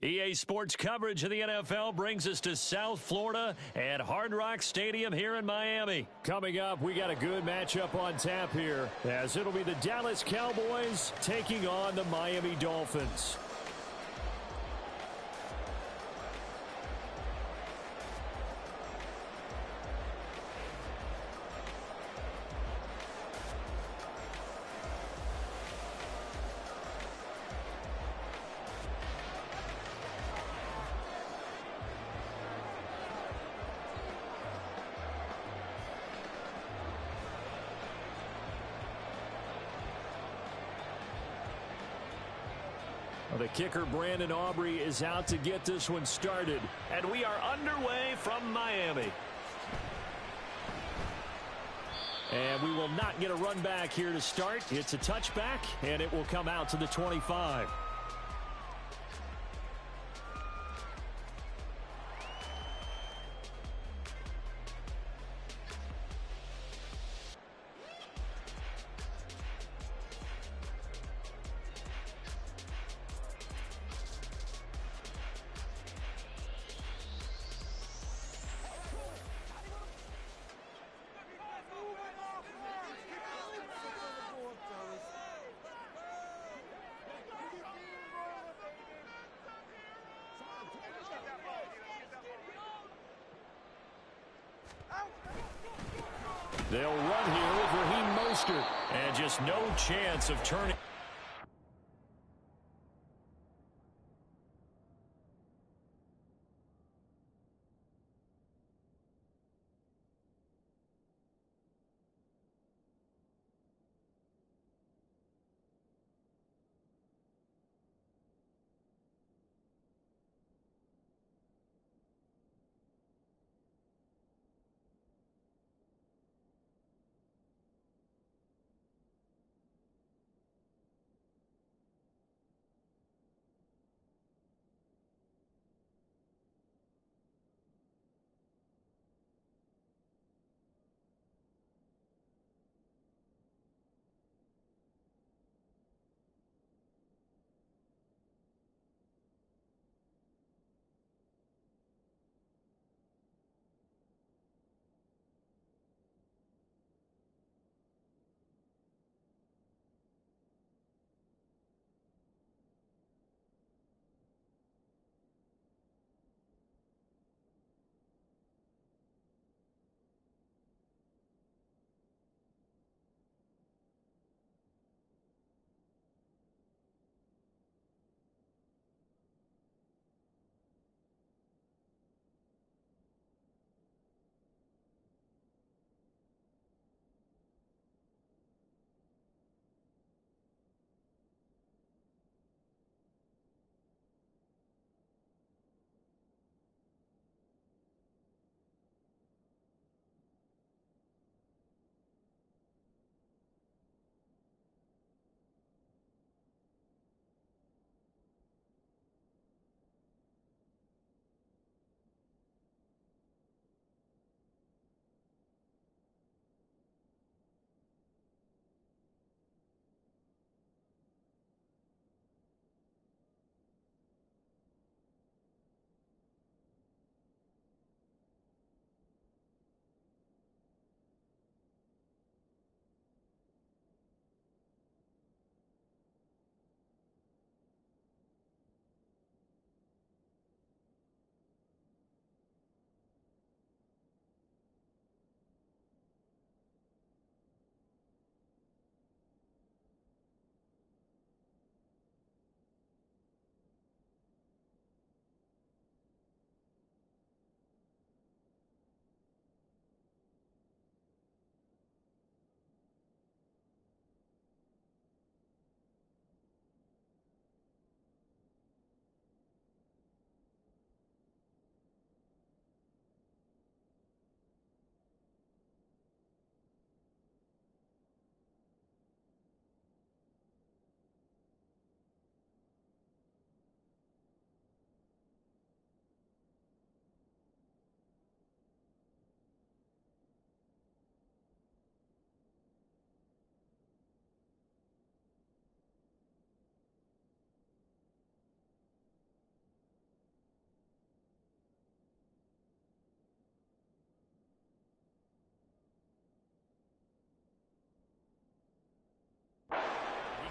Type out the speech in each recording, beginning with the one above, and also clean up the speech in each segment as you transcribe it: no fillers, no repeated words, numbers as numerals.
EA Sports coverage of the NFL brings us to South Florida at Hard Rock Stadium here in Miami. Coming up, we got a good matchup on tap here, as it'll be the Dallas Cowboys taking on the Miami Dolphins. The kicker, Brandon Aubrey, is out to get this one started. And we are underway from Miami. And we will not get a run back here to start. It's a touchback, and it will come out to the 25. They'll run here with Raheem Mostert. And just no chance of turning.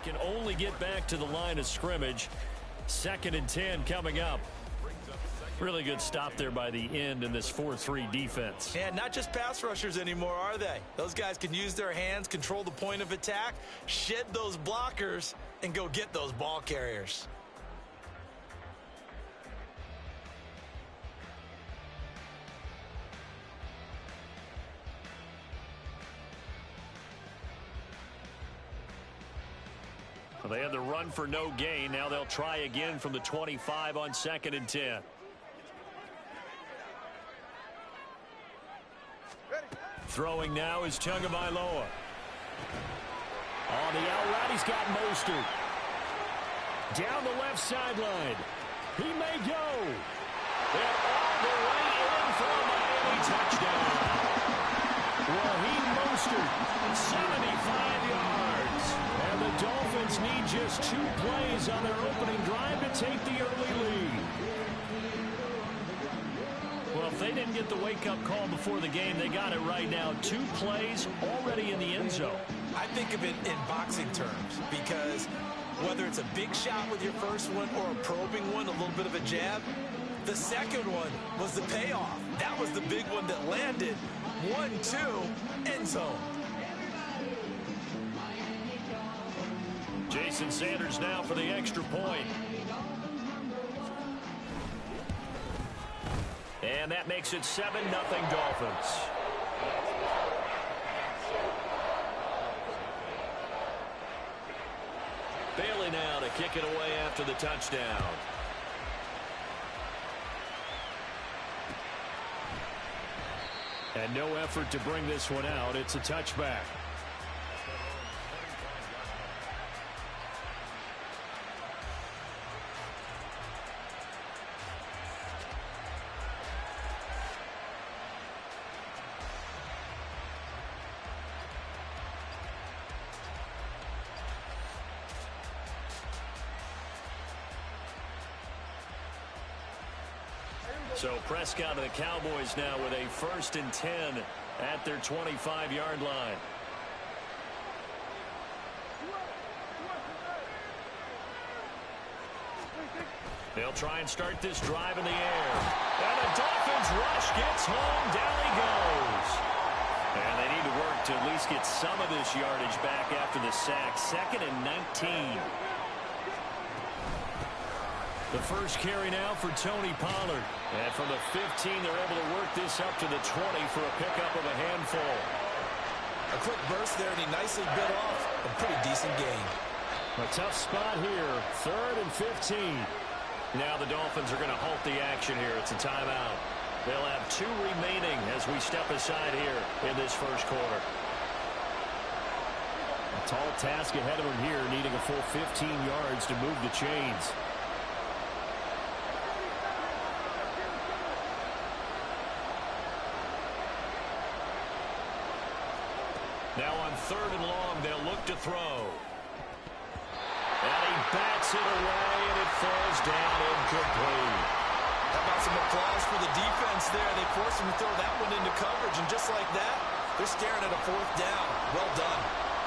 can only get back to the line of scrimmage. 2nd and 10 coming up. Really good stop there by the end in this 4-3 defense. And not just pass rushers anymore, are they? Those guys can use their hands, control the point of attack, shed those blockers, and go get those ball carriers. Well, they had the run for no gain. Now they'll try again from the 25 on 2nd and 10. Throwing now is Tagovailoa. On the out route, he's got Mostert. Down the left sideline. He may go. And all the way in for a Miami touchdown. Raheem Mostert, 75 yards. And the Dolphins need just 2 plays on their opening drive to take the early lead. Well, if they didn't get the wake-up call before the game, they got it right now. 2 plays already in the end zone. I think of it in boxing terms because whether it's a big shot with your first one or a probing one, a little bit of a jab, the second one was the payoff. That was the big one that landed. 1-2, end zone. Jason Sanders now for the extra point. And that makes it 7-0 Dolphins. Bailey now to kick it away after the touchdown. And no effort to bring this one out. It's a touchback. So Prescott of the Cowboys now with a 1st and 10 at their 25-yard line. They'll try and start this drive in the air. And the Dolphins rush gets home. Down he goes. And they need to work to at least get some of this yardage back after the sack. 2nd and 19. The first carry now for Tony Pollard. And from the 15, they're able to work this up to the 20 for a pickup of a handful. A quick burst there, and he nicely bit off a pretty decent gain. A tough spot here. 3rd and 15. Now the Dolphins are going to halt the action here. It's a timeout. They'll have 2 remaining as we step aside here in this first quarter. A tall task ahead of him here, needing a full 15 yards to move the chains. Now on 3rd and long, they'll look to throw. And he bats it away, and it falls down incomplete. How about some applause for the defense there? They forced him to throw that one into coverage, and just like that, they're staring at a 4th down. Well done.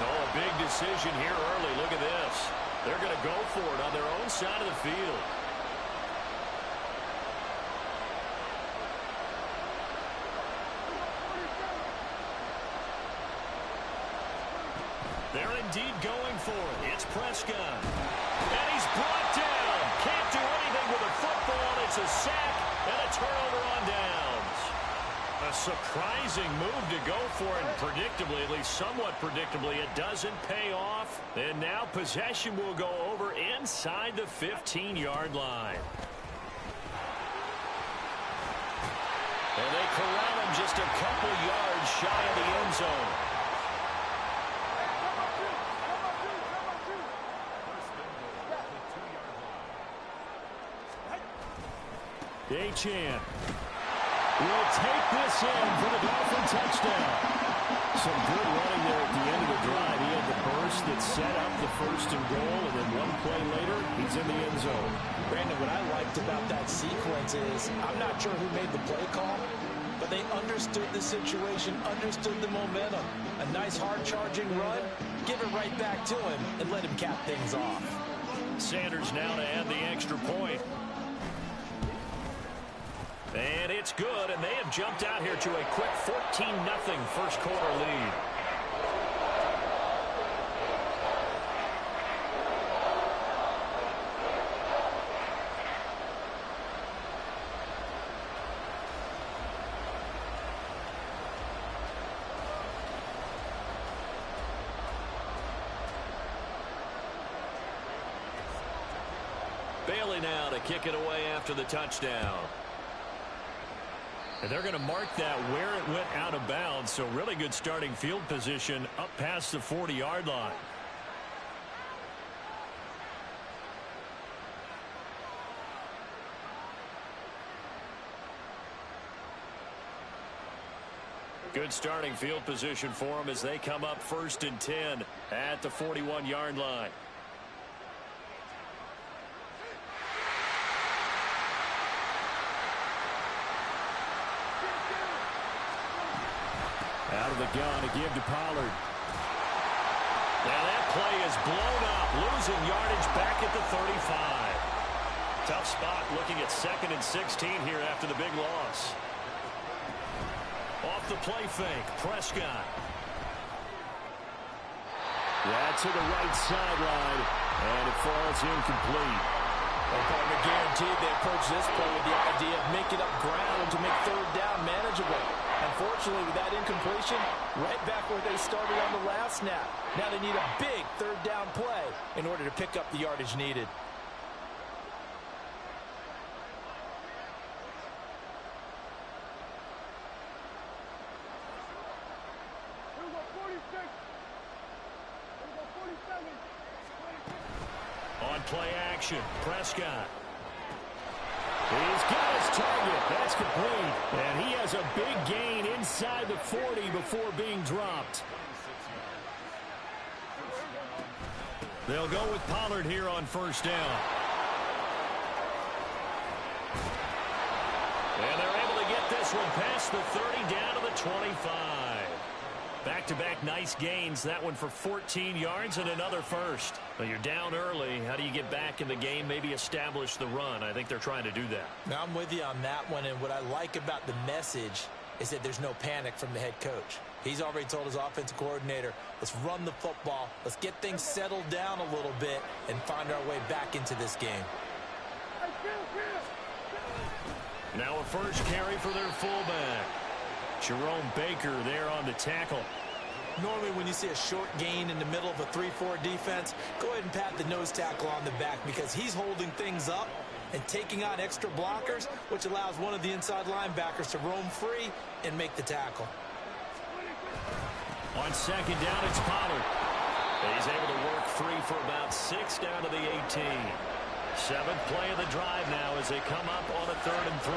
Oh, a big decision here early. Look at this. They're going to go for it on their own side of the field. They're indeed going for it. It's Prescott. And he's brought down. Can't do anything with a football. It's a sack and a turnover on downs. A surprising move to go for it. Predictably, at least somewhat predictably, it doesn't pay off. And now possession will go over inside the 15-yard line. And they corral him just a couple yards shy of the end zone. Achane will take this in for the Dolphin touchdown. Some good running there at the end of the drive. He had the burst that set up the 1st and goal, and then 1 play later, he's in the end zone. Brandon, what I liked about that sequence is I'm not sure who made the play call, but they understood the situation, understood the momentum. A nice hard-charging run, give it right back to him and let him cap things off. Sanders now to add the extra point. And it's good, and they have jumped out here to a quick 14-0 first quarter lead. Bailey now to kick it away after the touchdown. And they're going to mark that where it went out of bounds, so really good starting field position up past the 40-yard line. Good starting field position for them as they come up 1st and 10 at the 41-yard line. Out of the gun to give to Pollard. Now that play is blown up, losing yardage back at the 35. Tough spot looking at 2nd and 16 here after the big loss. Off the play fake, Prescott. That's to the right sideline, and it falls incomplete. Well, partner, guaranteed they approach this play with the idea of making up ground to make 3rd down manageable. Unfortunately, with that incompletion, right back where they started on the last snap. Now they need a big 3rd down play in order to pick up the yardage needed. On play action, Prescott. He's got his target. That's complete. And he has a big gain inside the 40 before being dropped. They'll go with Pollard here on 1st down. And they're able to get this one past the 30 down to the 25. Back-to-back nice gains. That one for 14 yards and another first. Well, you're down early. How do you get back in the game, maybe establish the run? I think they're trying to do that. Now, I'm with you on that one, and what I like about the message is that there's no panic from the head coach. He's already told his offensive coordinator, let's run the football, let's get things settled down a little bit and find our way back into this game. Now a first carry for their fullback. Jerome Baker there on the tackle. Normally when you see a short gain in the middle of a 3-4 defense, go ahead and pat the nose tackle on the back because he's holding things up and taking on extra blockers, which allows one of the inside linebackers to roam free and make the tackle. On 2nd down, it's Pollard. He's able to work free for about 6 down to the 18. 7th play of the drive now as they come up on a 3rd and 3.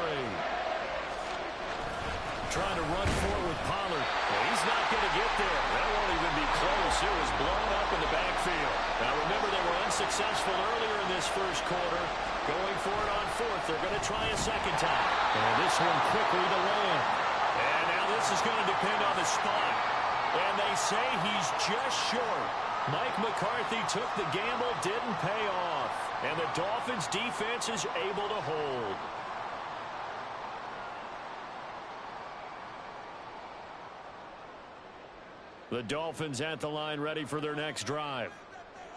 Trying to run forward with Pollard. Well, he's not going to get there. That won't even be close. It was blown up in the backfield. Now, remember, they were unsuccessful earlier in this first quarter. Going for it on 4th. They're going to try a 2nd time. And this one quickly to land. And now this is going to depend on the spot. And they say he's just short. Mike McCarthy took the gamble, didn't pay off. And the Dolphins' defense is able to hold. The Dolphins at the line ready for their next drive.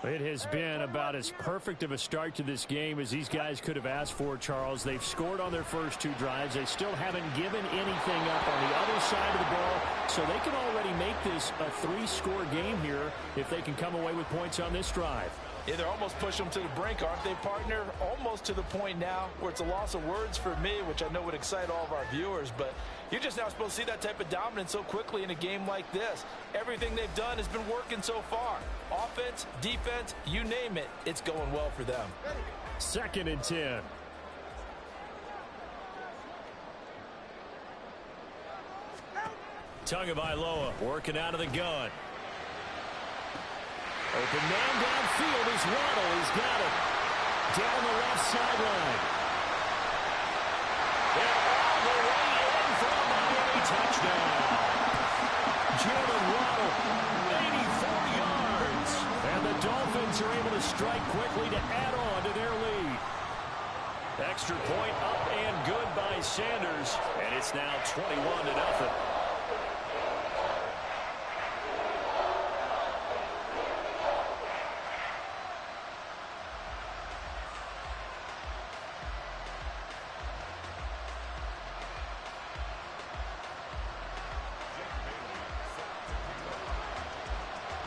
It has been about as perfect of a start to this game as these guys could have asked for, Charles. They've scored on their first 2 drives. They still haven't given anything up on the other side of the ball, so they can already make this a 3-score game here if they can come away with points on this drive. Yeah, they're almost pushing them to the brink, aren't they, partner? Almost to the point now where it's a loss of words for me, which I know would excite all of our viewers, but you're just not supposed to see that type of dominance so quickly in a game like this. Everything they've done has been working so far. Offense, defense, you name it, it's going well for them. 2nd and 10. Tagovailoa working out of the gun. Open man downfield is Waddle. He's got it. Down the left sideline. And all the way in for a Miami touchdown. Jalen Waddle, 84 yards. And the Dolphins are able to strike quickly to add on to their lead. Extra point up and good by Sanders. And it's now 21-0.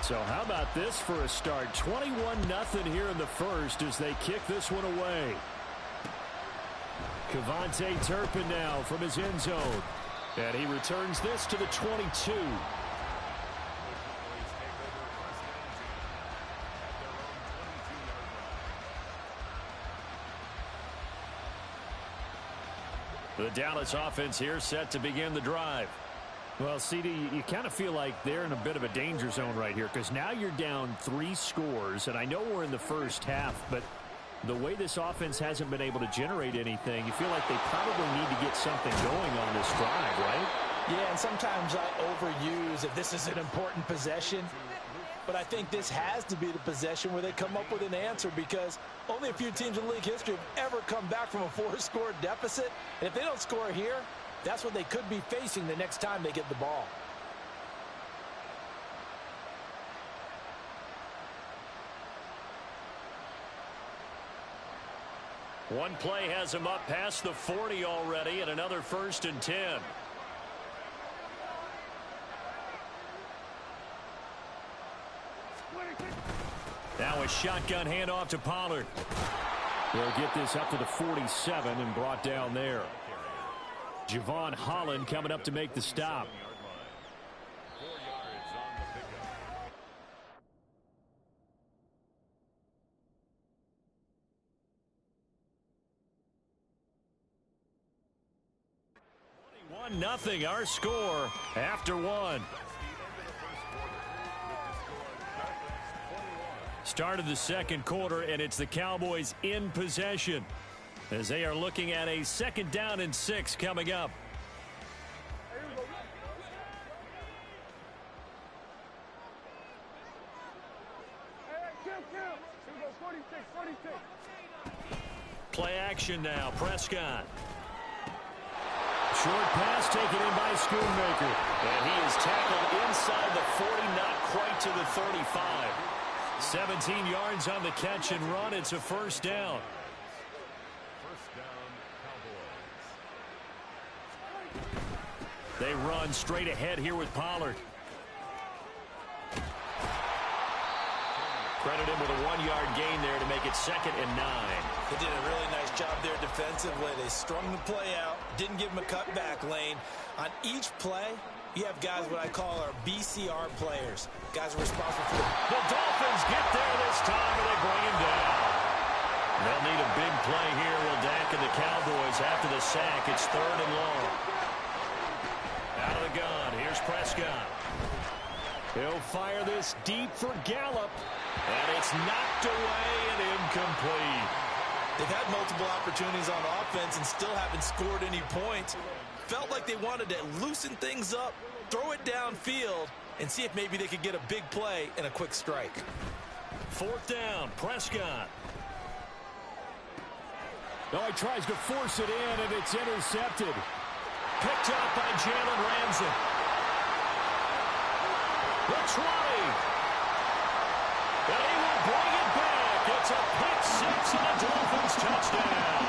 So how about this for a start? 21-0 here in the first as they kick this one away. KaVontae Turpin now from his end zone. And he returns this to the 22. The Dallas offense here set to begin the drive. Well, CD, you kind of feel like they're in a bit of a danger zone right here because now you're down 3 scores, and I know we're in the first half, but the way this offense hasn't been able to generate anything, you feel like they probably need to get something going on this drive, right? Yeah, and sometimes I overuse if this is an important possession, but I think this has to be the possession where they come up with an answer because only a few teams in league history have ever come back from a 4-score deficit, and if they don't score here, that's what they could be facing the next time they get the ball. One play has him up past the 40 already, and another 1st and 10. Now a shotgun handoff to Pollard. They'll get this up to the 47 and brought down there. Javon Holland coming up to make the stop. Nothing, our score after 1. Start of the second quarter, and it's the Cowboys in possession as they are looking at a 2nd down and 6 coming up. Play action now, Prescott. Short pass taken in by Schoonmaker. And he is tackled inside the 40, not quite to the 35. 17 yards on the catch and run. It's a 1st down. They run straight ahead here with Pollard. Credit him with a 1-yard gain there to make it 2nd and 9. They did a really nice job there defensively. They strung the play out, didn't give him a cutback lane. On each play, you have guys what I call our BCR players. Guys are responsible for the Dolphins get there this time, and they bring him down. They'll need a big play here. Will Dak and the Cowboys after the sack. It's 3rd and long. Out of the gun. Here's Prescott. He'll fire this deep for Gallup. And it's knocked away and incomplete. They've had multiple opportunities on offense and still haven't scored any points. Felt like they wanted to loosen things up, throw it downfield, and see if maybe they could get a big play and a quick strike. 4th down, Prescott. No, he tries to force it in, and it's intercepted. Picked up by Jalen Ramsey. The 20. And he will bring it back. It's a pick 6 and a Dolphins touchdown.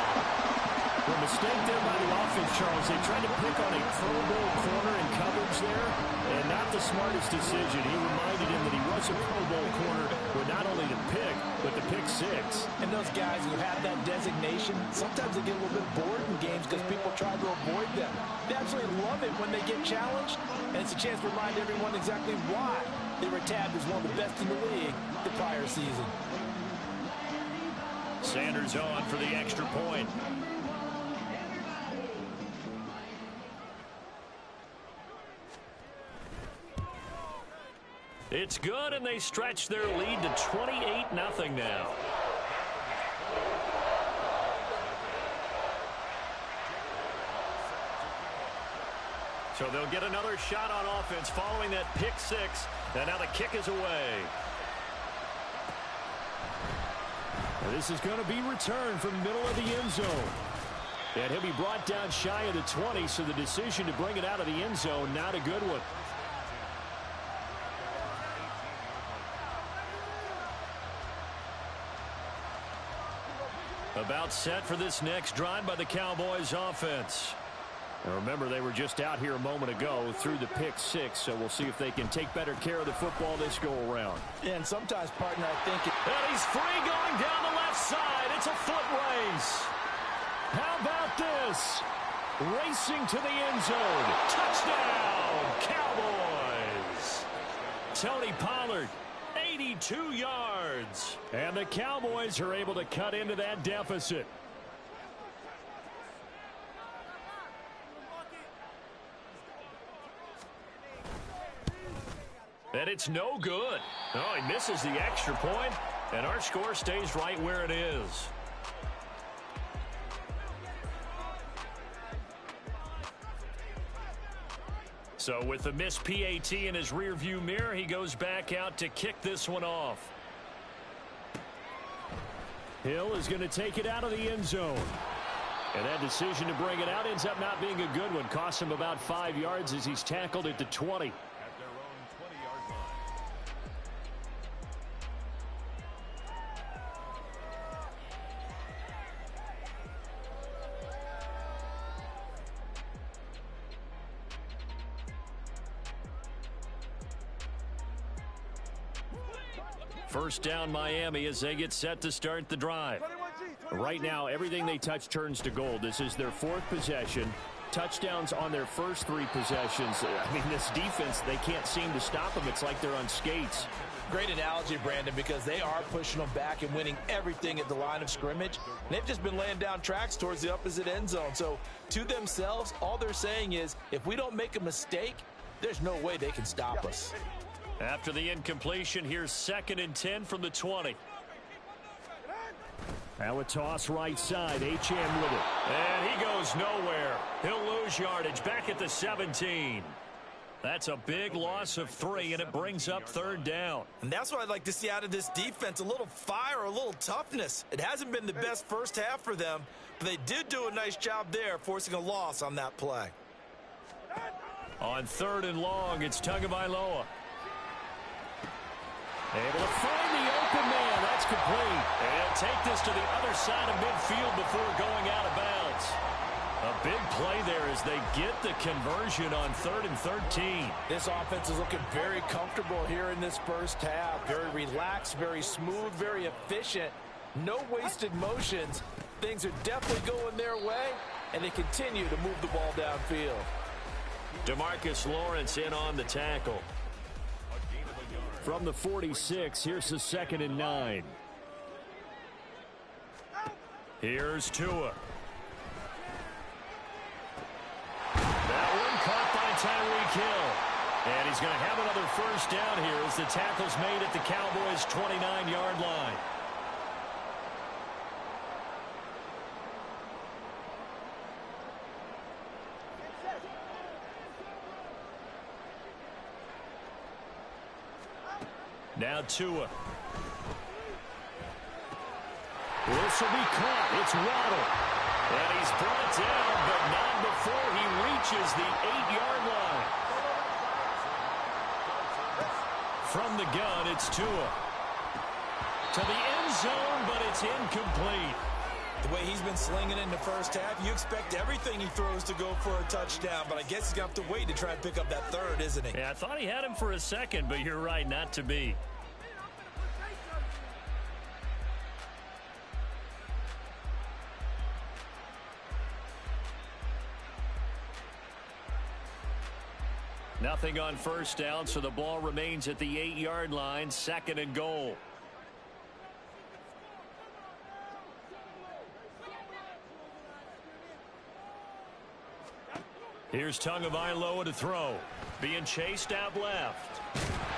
The mistake there by the offense, Charles. They tried to pick on a Pro Bowl corner in coverage there, and not the smartest decision. He reminded him that he was a Pro Bowl corner, but not only the pick, but the pick 6. And those guys who have that designation, sometimes they get a little bit bored in games because people try to avoid them. They absolutely love it when they get challenged, and it's a chance to remind everyone exactly why they were tabbed as one of the best in the league the prior season. Sanders on for the extra point. It's good, and they stretch their lead to 28-0 now. So they'll get another shot on offense following that pick 6, and now the kick is away. This is going to be returned from the middle of the end zone. And he'll be brought down shy of the 20, so the decision to bring it out of the end zone, not a good one. About set for this next drive by the Cowboys offense. Now remember, they were just out here a moment ago through the pick six, so we'll see if they can take better care of the football this go-around. Yeah, and sometimes, partner, I think and he's free going down the left side. It's a foot race. How about this? Racing to the end zone. Touchdown, Cowboys. Tony Pollard, 82 yards. And the Cowboys are able to cut into that deficit. And it's no good. Oh, he misses the extra point, and our score stays right where it is. So with the missed PAT in his rearview mirror, he goes back out to kick this one off. Hill is going to take it out of the end zone. And that decision to bring it out ends up not being a good one. Costs him about 5 yards as he's tackled at the 20. First down Miami as they get set to start the drive. Right now, everything they touch turns to gold. This is their fourth possession. Touchdowns on their first 3 possessions. I mean, this defense, they can't seem to stop them. It's like they're on skates. Great analogy, Brandon, because they are pushing them back and winning everything at the line of scrimmage. They've just been laying down tracks towards the opposite end zone. So to themselves, all they're saying is, if we don't make a mistake, there's no way they can stop us. After the incompletion, here's 2nd and 10 from the 20. Now a toss right side. H.M. with it. And he goes nowhere. He'll lose yardage back at the 17. That's a big loss of 3, and it brings up 3rd down. And that's what I'd like to see out of this defense, a little fire, a little toughness. It hasn't been the best first half for them, but they did do a nice job there, forcing a loss on that play. On 3rd and long, it's Tagovailoa. Able to find the open man. That's complete. And take this to the other side of midfield before going out of bounds. A big play there as they get the conversion on 3rd and 13. This offense is looking very comfortable here in this first half. Very relaxed, very smooth, very efficient. No wasted motions. Things are definitely going their way, and they continue to move the ball downfield. DeMarcus Lawrence in on the tackle. From the 46, here's the 2nd and 9. Here's Tua. That one caught by Tyreek Hill. And he's going to have another first down here as the tackle's made at the Cowboys' 29-yard line. Now Tua. This will be caught. It's Waddle. And he's brought down, but not before he reaches the 8-yard line. From the gun, it's Tua. To the end zone, but it's incomplete. The way he's been slinging in the first half, you expect everything he throws to go for a touchdown, but I guess he's going to have to wait to try and pick up that 3rd, isn't he? Yeah, I thought he had him for a second, but you're right, not to be. Nothing on first down, so the ball remains at the 8-yard line, 2nd and goal. Here's Tagovailoa to throw. Being chased out left.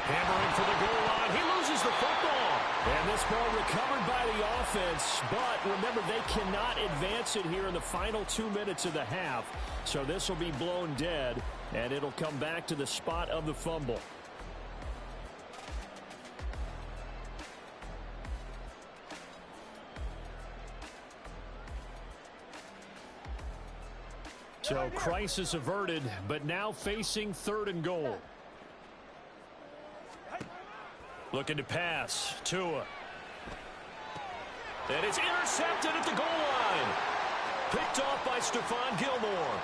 Hammering for the goal line. He loses the football. And this ball recovered by the offense. But remember, they cannot advance it here in the final 2 minutes of the half. So this will be blown dead, and it'll come back to the spot of the fumble. So crisis averted, but now facing 3rd and goal. Looking to pass. Tua. And it's intercepted at the goal line. Picked off by Stephon Gilmore.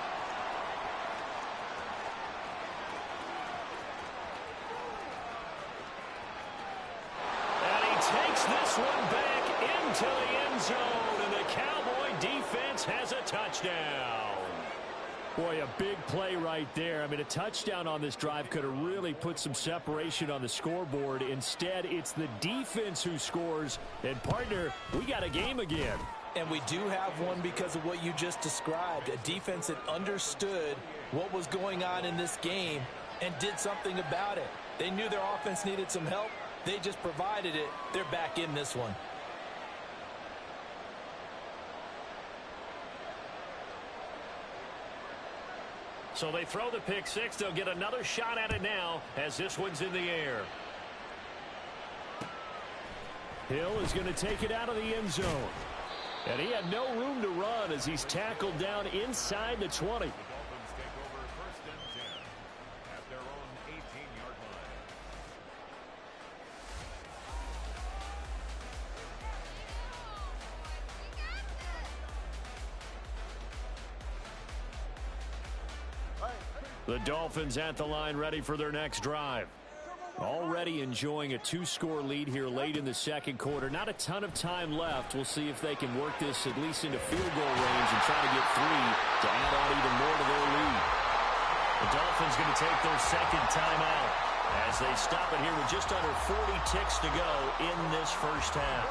And he takes this one back into the end zone. And the Cowboy defense has a touchdown. Boy, a big play right there. I mean, a touchdown on this drive could have really put some separation on the scoreboard. Instead, it's the defense who scores. And, partner, we got a game again. And we do have one because of what you just described. A defense that understood what was going on in this game and did something about it. They knew their offense needed some help. They just provided it. They're back in this one. So they throw the pick six. They'll get another shot at it now as this one's in the air. Hill is going to take it out of the end zone. And he had no room to run as he's tackled down inside the 20. The Dolphins at the line ready for their next drive. Already enjoying a 2-score lead here late in the second quarter. Not a ton of time left. We'll see if they can work this at least into field goal range and try to get 3 to add on even more to their lead. The Dolphins going to take their second timeout as they stop it here with just under 40 ticks to go in this first half.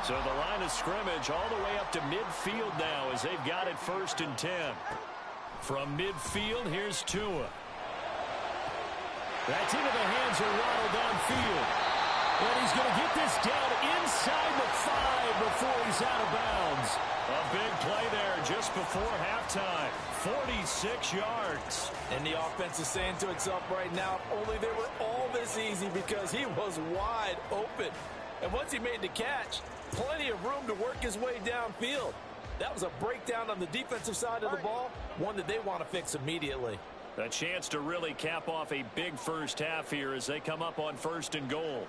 So the line of scrimmage all the way up to midfield now as they've got it 1st and 10. From midfield, here's Tua. That's into the hands of Waddle downfield. And he's going to get this down inside the 5 before he's out of bounds. A big play there just before halftime. 46 yards. And the offense is saying to itself right now, only they were all this easy because he was wide open. And once he made the catch, plenty of room to work his way downfield. That was a breakdown on the defensive side of the ball, one that they want to fix immediately. A chance to really cap off a big first half here as they come up on 1st and goal.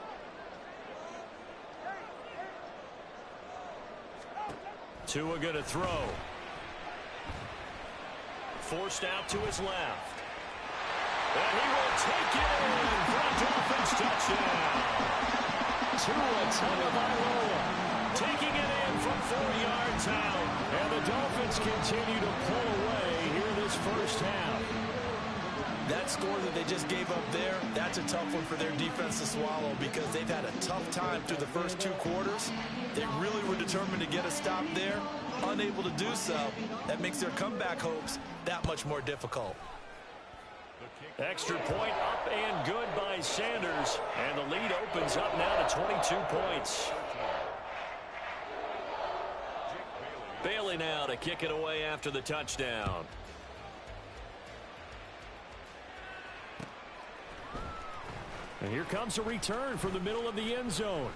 Tua going to throw. Forced out to his left. And he will take it in for a Dolphins touchdown. Tua Tagovailoa taking it in from 4 yards out. And the Dolphins continue to pull away here this first half. That score that they just gave up there, that's a tough one for their defense to swallow because they've had a tough time through the first 2 quarters. They really were determined to get a stop there, unable to do so. That makes their comeback hopes that much more difficult. Extra point up and good by Sanders. And the lead opens up now to 22 points. Bailey now to kick it away after the touchdown. And here comes a return from the middle of the end zone.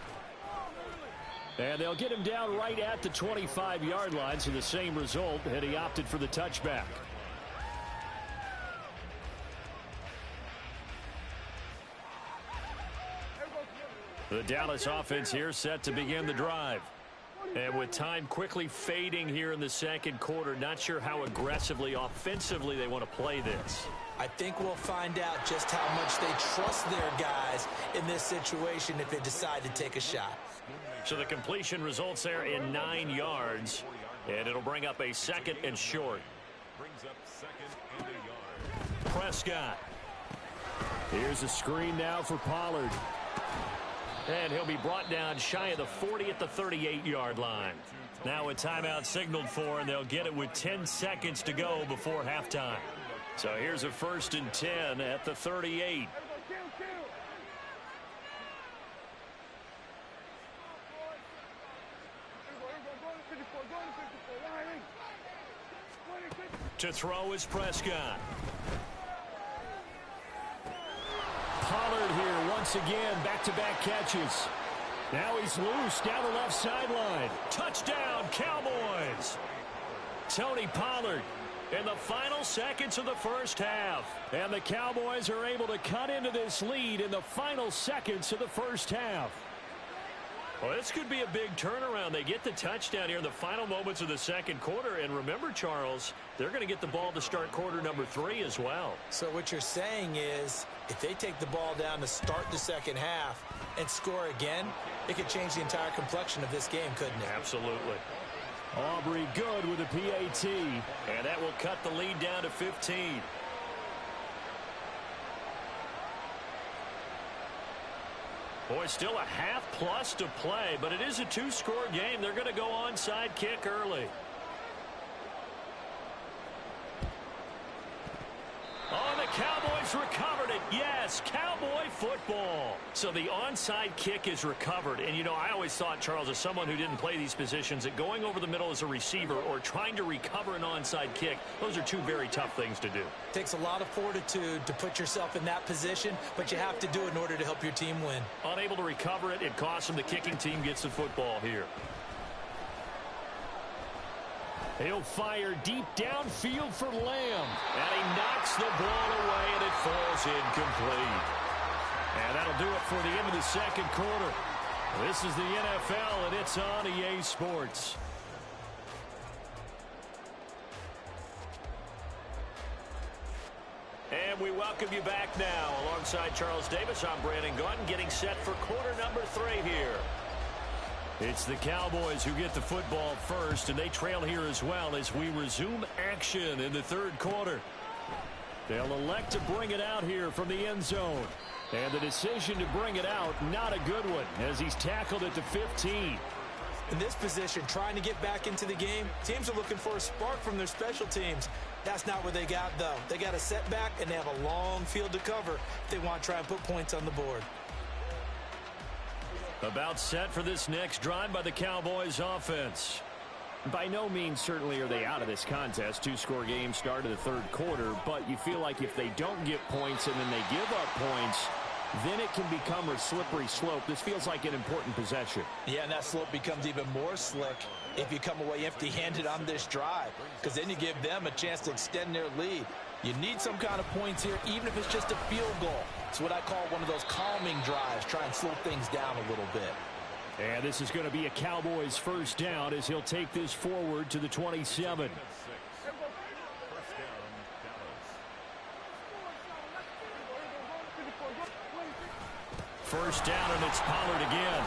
And they'll get him down right at the 25-yard line, so the same result, and he opted for the touchback. The Dallas offense here set to begin the drive. And with time quickly fading here in the second quarter, not sure how aggressively, offensively they want to play this. I think we'll find out just how much they trust their guys in this situation if they decide to take a shot. So the completion results there in 9 yards, and it'll bring up a 2nd and short. Prescott. Here's a screen now for Pollard. And he'll be brought down shy of the 40 at the 38-yard line. Now a timeout signaled for, and they'll get it with 10 seconds to go before halftime. So here's a 1st and 10 at the 38. To throw is Prescott. Pollard here once again, back-to-back catches. Now he's loose down the left sideline. Touchdown, Cowboys. Tony Pollard in the final seconds of the first half. And the Cowboys are able to cut into this lead in the final seconds of the first half. Well, this could be a big turnaround. They get the touchdown here in the final moments of the second quarter. And remember, Charles, they're going to get the ball to start quarter number 3 as well. So what you're saying is if they take the ball down to start the second half and score again, it could change the entire complexion of this game, couldn't it? Absolutely. Aubrey good with a PAT. And that will cut the lead down to 15. Boy, still a half plus to play, but it is a 2-score game. They're going to go onside kick early. Oh, the Cowboys recovered it. Yes, Cowboy football. So the onside kick is recovered. And, you know, I always thought, Charles, as someone who didn't play these positions, that going over the middle as a receiver or trying to recover an onside kick, those are two very tough things to do. Takes a lot of fortitude to put yourself in that position, but you have to do it in order to help your team win. Unable to recover it, it costs them. The kicking team gets the football here. He'll fire deep downfield for Lamb. And he knocks the ball away, and it falls incomplete. And that'll do it for the end of the second quarter. This is the NFL, and it's on EA Sports. And we welcome you back now. Alongside Charles Davis, I'm Brandon Gaudin, getting set for quarter number 3 here. It's the Cowboys who get the football first, and they trail here as well as we resume action in the third quarter. They'll elect to bring it out here from the end zone. And the decision to bring it out, not a good one, as he's tackled at the 15. In this position, trying to get back into the game, teams are looking for a spark from their special teams. That's not what they got, though. They got a setback, and they have a long field to cover if they want to try and put points on the board. About set for this next drive by the Cowboys offense. By no means certainly are they out of this contest. 2-score game start of the third quarter, but you feel like if they don't get points and then they give up points, then it can become a slippery slope. This feels like an important possession. Yeah, and that slope becomes even more slick if you come away empty-handed on this drive, because then you give them a chance to extend their lead. You need some kind of points here, even if it's just a field goal. It's what I call one of those calming drives. Try and slow things down a little bit. And this is going to be a Cowboys first down as he'll take this forward to the 27. First down, and it's Pollard again.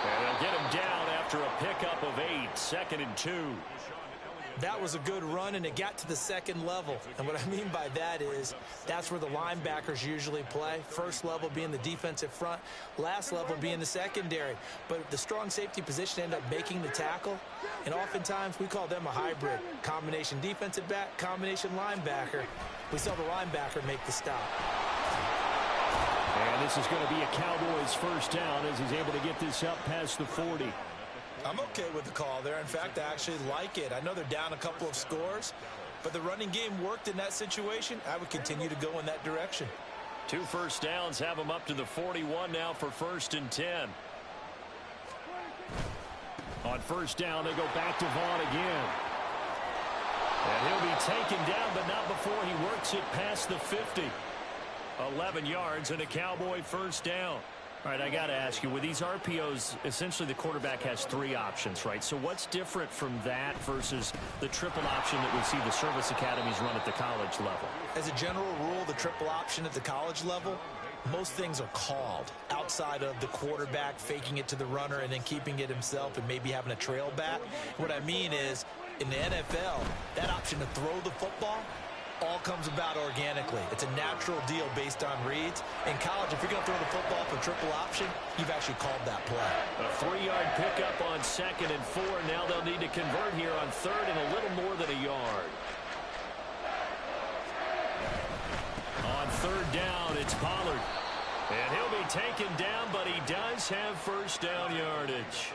And they'll get him down after a pickup of 8, 2nd and 2. That was a good run, and it got to the second level. And what I mean by that is that's where the linebackers usually play. First level being the defensive front, last level being the secondary. But the strong safety position ended up making the tackle, and oftentimes we call them a hybrid. Combination defensive back, combination linebacker. We saw the linebacker make the stop. And this is going to be a Cowboys first down as he's able to get this up past the 40. I'm okay with the call there. In fact, I actually like it. I know they're down a couple of scores, but the running game worked in that situation. I would continue to go in that direction. 2 first downs have them up to the 41 now for 1st and 10. On first down, they go back to Vaughn again. And he'll be taken down, but not before he works it past the 50. 11 yards and a Cowboy first down. All right, I got to ask you, with these RPOs, essentially the quarterback has 3 options, right? So what's different from that versus the triple option that we see the service academies run at the college level? As a general rule, the triple option at the college level, most things are called outside of the quarterback faking it to the runner and then keeping it himself and maybe having a trail back. What I mean is, in the NFL, that option to throw the football all comes about organically. It's a natural deal based on reads. In college, if you're going to throw the football for triple option, you've actually called that play. A 3-yard pickup on 2nd and 4. Now they'll need to convert here on 3rd and a little more than a yard. On 3rd down, it's Pollard. And he'll be taken down, but he does have first down yardage.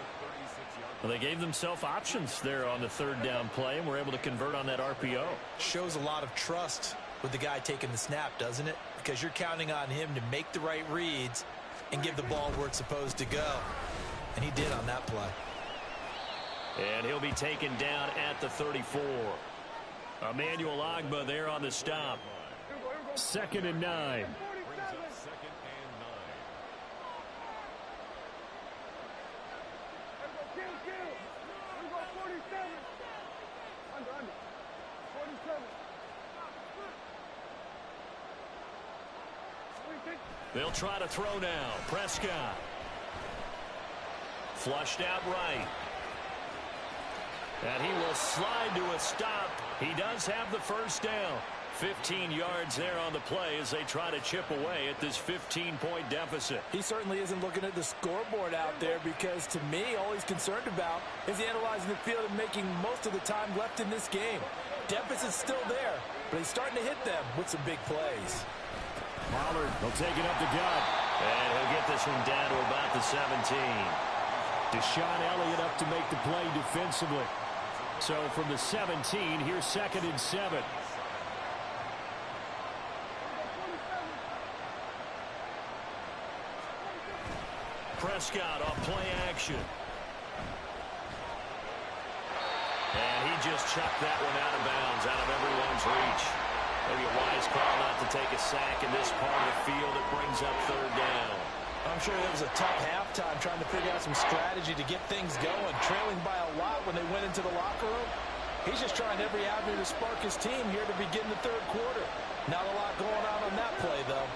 Well, they gave themselves options there on the 3rd down play, and were able to convert on that RPO. Shows a lot of trust with the guy taking the snap, doesn't it? Because you're counting on him to make the right reads and give the ball where it's supposed to go. And he did on that play. And he'll be taken down at the 34. Emmanuel Ogbah there on the stop. 2nd and 9. They'll try to throw now. Prescott. Flushed out right. And he will slide to a stop. He does have the first down. 15 yards there on the play as they try to chip away at this 15-point deficit. He certainly isn't looking at the scoreboard out there because, to me, all he's concerned about is analyzing the field and making most of the time left in this game. Deficit's still there, but he's starting to hit them with some big plays. Pollard will take it up the gut. And he'll get this one down to about the 17. Deshaun Elliott up to make the play defensively. So from the 17, here's 2nd and 7. Prescott off play action. And he just chucked that one out of bounds, out of everyone's reach. Maybe a wise call not to take a sack in this part of the field. It brings up 3rd down. I'm sure it was a tough halftime trying to figure out some strategy to get things going, trailing by a lot when they went into the locker room. He's just trying every avenue to spark his team here to begin the 3rd quarter. Not a lot going on that play, though.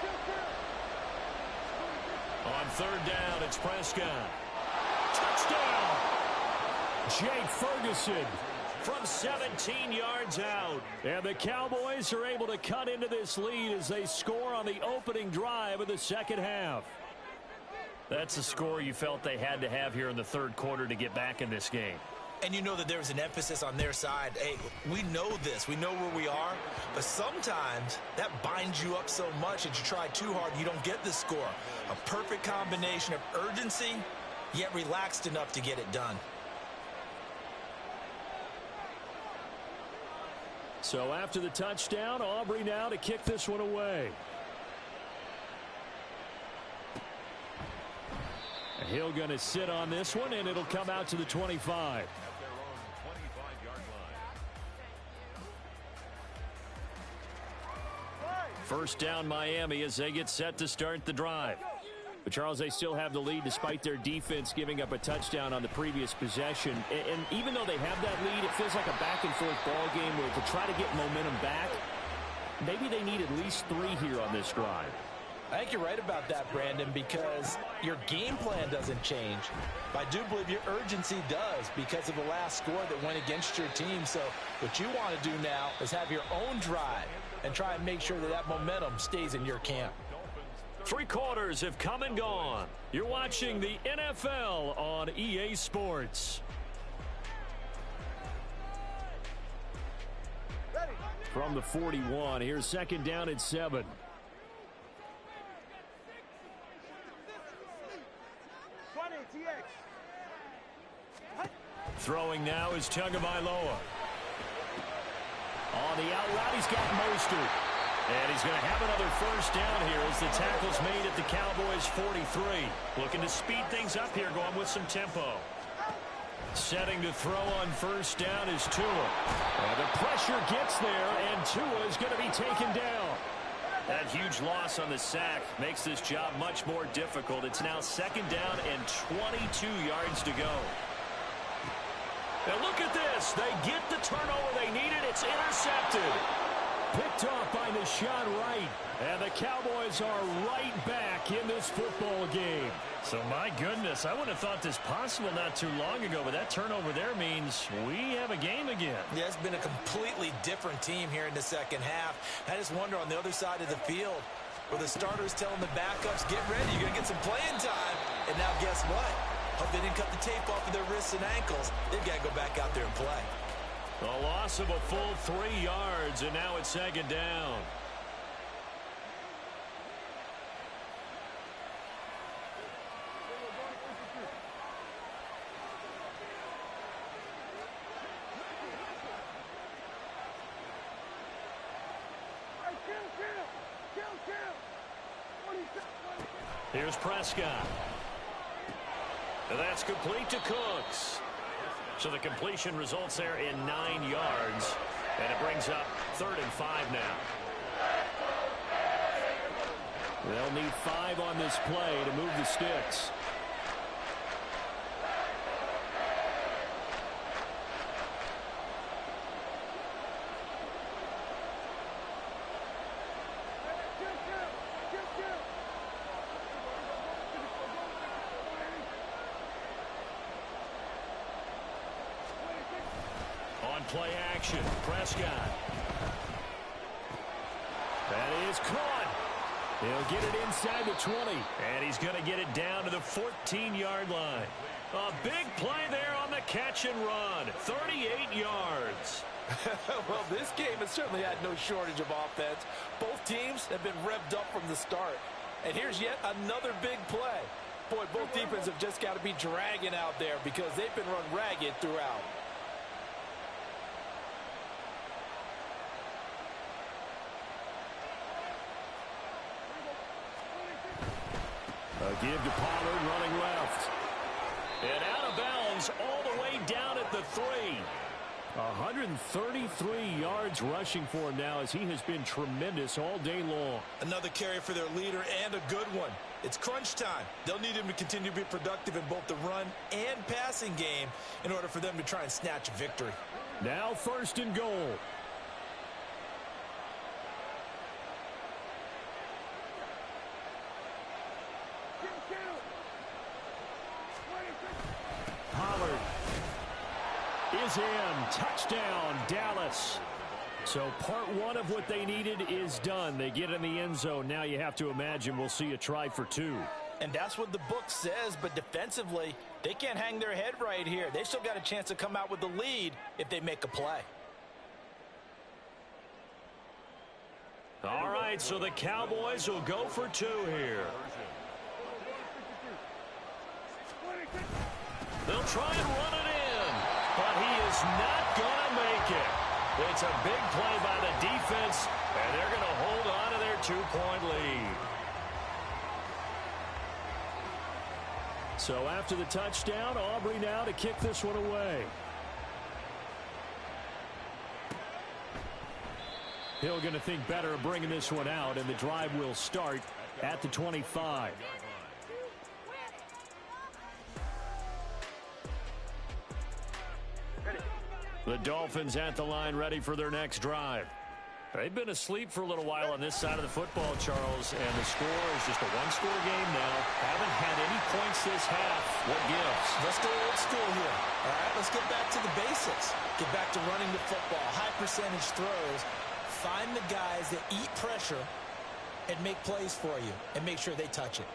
On 3rd down, it's Prescott. Touchdown! Jake Ferguson From 17 yards out. And the Cowboys are able to cut into this lead as they score on the opening drive of the 2nd half. That's the score you felt they had to have here in the 3rd quarter to get back in this game. And you know that there's an emphasis on their side. Hey, we know this. We know where we are. But sometimes that binds you up so much that you try too hard and you don't get the score. A perfect combination of urgency, yet relaxed enough to get it done. So after the touchdown, Aubrey now to kick this one away. Hill going to sit on this one, and it'll come out to the 25. First down Miami as they get set to start the drive. But, Charles, they still have the lead despite their defense giving up a touchdown on the previous possession. And even though they have that lead, it feels like a back-and-forth ball game where to try to get momentum back, maybe they need at least 3 here on this drive. I think you're right about that, Brandon, because your game plan doesn't change. But I do believe your urgency does because of the last score that went against your team. So what you want to do now is have your own drive and try and make sure that that momentum stays in your camp. 3 quarters have come and gone. You're watching the NFL on EA Sports. From the 41, here's 2nd down and 7. Throwing now is Tagovailoa. On the out route, he's got Mostert. And he's going to have another first down here as the tackle's made at the Cowboys' 43. Looking to speed things up here, going with some tempo. Setting to throw on first down is Tua. And the pressure gets there, and Tua is going to be taken down. That huge loss on the sack makes this job much more difficult. It's now 2nd down and 22 yards to go. And look at this. They get the turnover they needed. It's intercepted. Picked off by Deshaun Wright. And the Cowboys are right back in this football game. So, my goodness, I wouldn't have thought this possible not too long ago, but that turnover there means we have a game again. Yeah, it's been a completely different team here in the 2nd half. I just wonder on the other side of the field where the starters telling the backups, get ready, you're going to get some playing time. And now guess what? Hope they didn't cut the tape off of their wrists and ankles. They've got to go back out there and play. A loss of a full 3 yards, and now it's 2nd down. Here's Prescott. And that's complete to Cooks. So the completion results there in 9 yards. And it brings up 3rd and 5 now. They'll need 5 on this play to move the sticks. On play action, Prescott. That is caught. He'll get it inside the 20. And he's going to get it down to the 14-yard line. A big play there on the catch and run. 38 yards. Well, this game has certainly had no shortage of offense. Both teams have been revved up from the start. And here's yet another big play. Boy, both defenses have just got to be dragging out there because they've been run ragged throughout. A give to Pollard running left. And out of bounds all the way down at the 3. 133 yards rushing for him now as he has been tremendous all day long. Another carry for their leader and a good one. It's crunch time. They'll need him to continue to be productive in both the run and passing game in order for them to try and snatch a victory. Now 1st and goal. Pollard is in. Touchdown, Dallas. So part 1 of what they needed is done. They get in the end zone. Now you have to imagine we'll see a try for 2. And that's what the book says, but defensively, they can't hang their head right here. They still got a chance to come out with the lead if they make a play. All right, so the Cowboys will go for 2 here. They'll try and run it in, but he is not going to make it. It's a big play by the defense, and they're going to hold on to their 2-point lead. So after the touchdown, Aubrey now to kick this one away. Hill going to think better of bringing this one out, and the drive will start at the 25. The Dolphins at the line ready for their next drive. They've been asleep for a little while on this side of the football, Charles, and the score is just a 1-score game now. Haven't had any points this half. What gives? Let's go old school here. All right, let's get back to the basics. Get back to running the football, high percentage throws. Find the guys that eat pressure and make plays for you and make sure they touch it.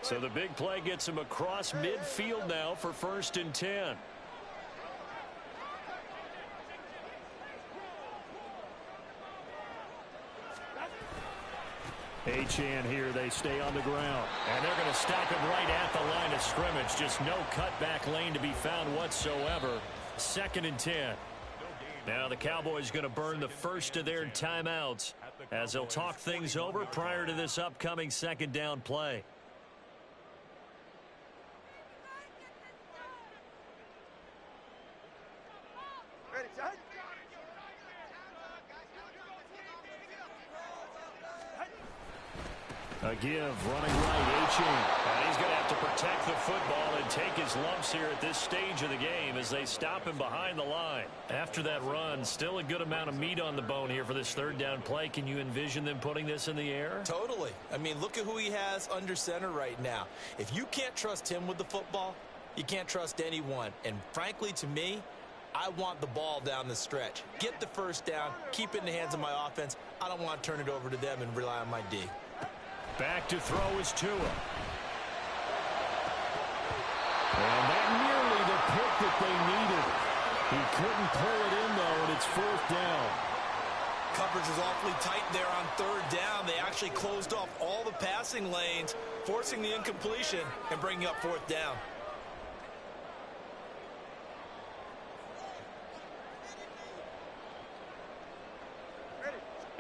So the big play gets him across midfield now for 1st and 10. Achane here, they stay on the ground. And they're going to stack him right at the line of scrimmage. Just no cutback lane to be found whatsoever. 2nd and 10. Now the Cowboys going to burn the first of their timeouts as they'll talk things over prior to this upcoming 2nd down play. A give, running right, Achane. And he's going to have to protect the football and take his lumps here at this stage of the game as they stop him behind the line. After that run, still a good amount of meat on the bone here for this 3rd down play. Can you envision them putting this in the air? Totally. I mean, look at who he has under center right now. If you can't trust him with the football, you can't trust anyone. And frankly, to me, I want the ball down the stretch. Get the 1st down, keep it in the hands of my offense. I don't want to turn it over to them and rely on my D. Back to throw is Tua. And that nearly the pick that they needed. He couldn't pull it in, though, and it's 4th down. Coverage was awfully tight there on 3rd down. They actually closed off all the passing lanes, forcing the incompletion and bringing up 4th down.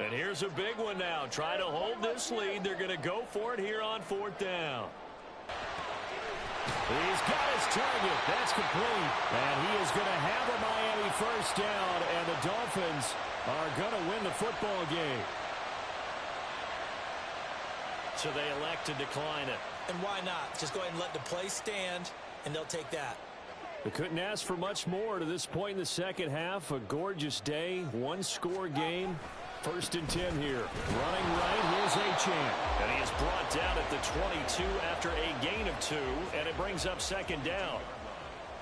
And here's a big one now. Try to hold this lead. They're going to go for it here on 4th down. He's got his target. That's complete. And he is going to have a Miami first down, and the Dolphins are going to win the football game. So they elect to decline it. And why not? Just go ahead and let the play stand, and they'll take that. They couldn't ask for much more to this point in the second half. A gorgeous day, one-score game. 1st and 10 here. Running right, here's Achane. And he is brought down at the 22 after a gain of 2, and it brings up 2nd down.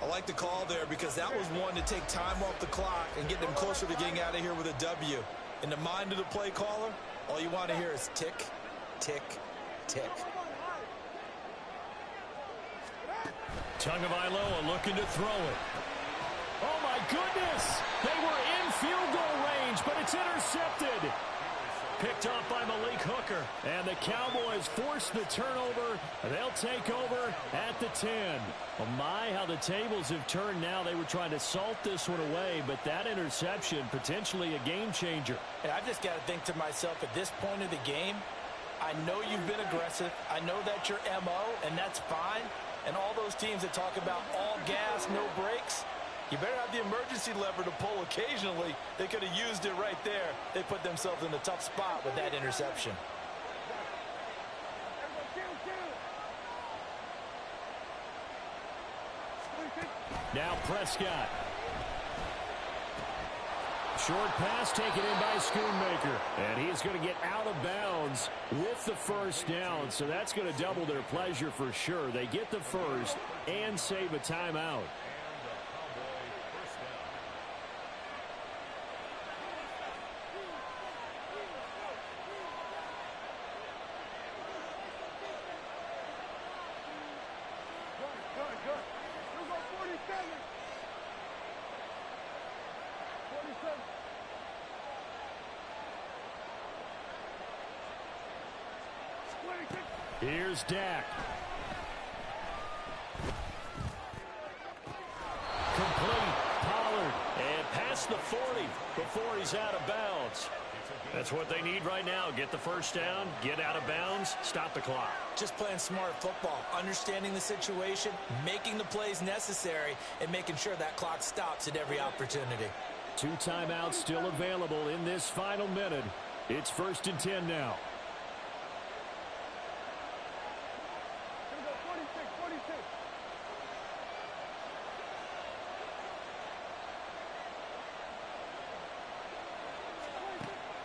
I like the call there because that was one to take time off the clock and get them closer to getting out of here with a W. In the mind of the play caller, all you want to hear is tick, tick, tick. Tagovailoa looking to throw it. Oh, my goodness! They were in field goal range, but it's intercepted. Picked off by Malik Hooker. And the Cowboys force the turnover. They'll take over at the 10. Oh, my, how the tables have turned now. They were trying to salt this one away, but that interception, potentially a game changer. And I just got to think to myself, at this point of the game, I know you've been aggressive. I know that's your MO, and that's fine. And all those teams that talk about all gas, no brakes, you better have the emergency lever to pull occasionally. They could have used it right there. They put themselves in a tough spot with that interception. Now Prescott. Short pass taken in by Schoonmaker. And he's going to get out of bounds with the first down. So that's going to double their pleasure for sure. They get the first and save a timeout. Here's Dak. Complete. Pollard. And past the 40 before he's out of bounds. That's what they need right now. Get the first down, get out of bounds, stop the clock. Just playing smart football, understanding the situation, making the plays necessary, and making sure that clock stops at every opportunity. 2 timeouts still available in this final minute. It's 1st and 10 now.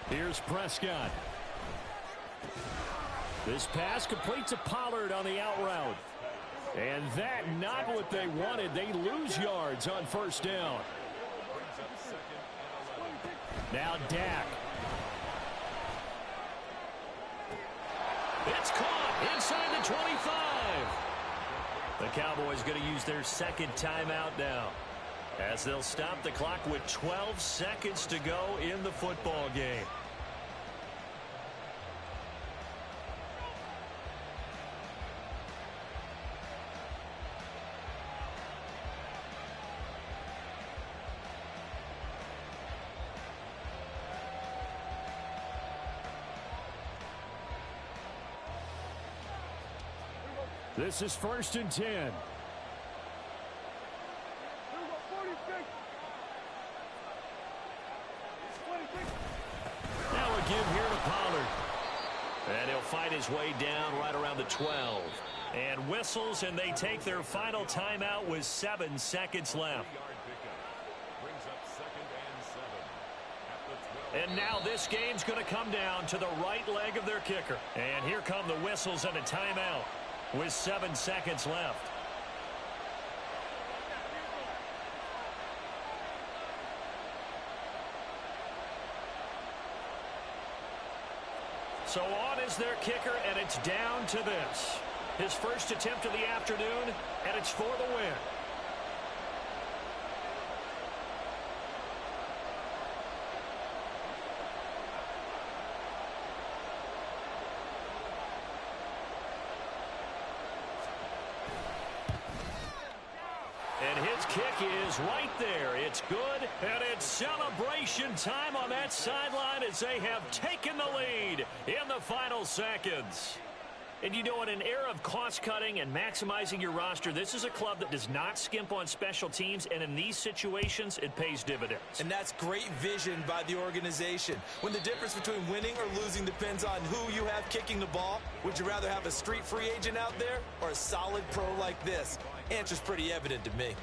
Here's Prescott. This pass complete to Pollard on the out route. And that not what they wanted. They lose yards on first down. Now Dak. It's caught inside the 25. The Cowboys going to use their 2nd timeout now, as they'll stop the clock with 12 seconds to go in the football game. This is 1st and 10. Now a give here to Pollard. And he'll fight his way down right around the 12. And whistles, and they take their final timeout with 7 seconds left. And now this game's going to come down to the right leg of their kicker. And here come the whistles and a timeout with 7 seconds left. So on is their kicker, and it's down to this. His first attempt of the afternoon, and it's for the win. And his kick is right there. It's good, and it's celebration time on that sideline as they have taken the lead in the final seconds. And you know, in an era of cost-cutting and maximizing your roster, this is a club that does not skimp on special teams, and in these situations, it pays dividends. And that's great vision by the organization. When the difference between winning or losing depends on who you have kicking the ball, would you rather have a street free agent out there or a solid pro like this? Answer's pretty evident to me.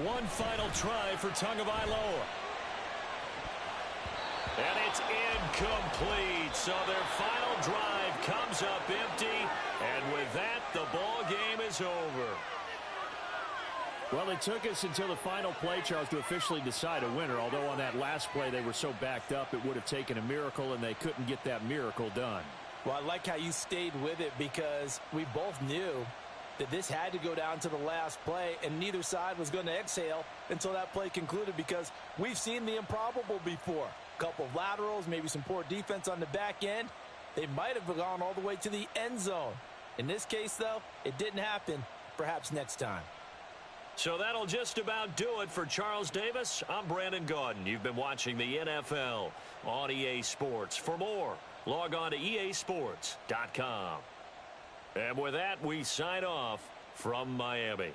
One final try for Tagovailoa. And it's incomplete. So their final drive comes up empty. And with that, the ball game is over. Well, it took us until the final play, Charles, to officially decide a winner. Although on that last play they were so backed up, it would have taken a miracle, and they couldn't get that miracle done. Well, I like how you stayed with it because we both knew that this had to go down to the last play, and neither side was going to exhale until that play concluded because we've seen the improbable before. A couple of laterals, maybe some poor defense on the back end. They might have gone all the way to the end zone. In this case, though, it didn't happen. Perhaps next time. So that'll just about do it for Charles Davis. I'm Brandon Gaudin. You've been watching the NFL on EA Sports. For more, log on to easports.com. And with that, we sign off from Miami.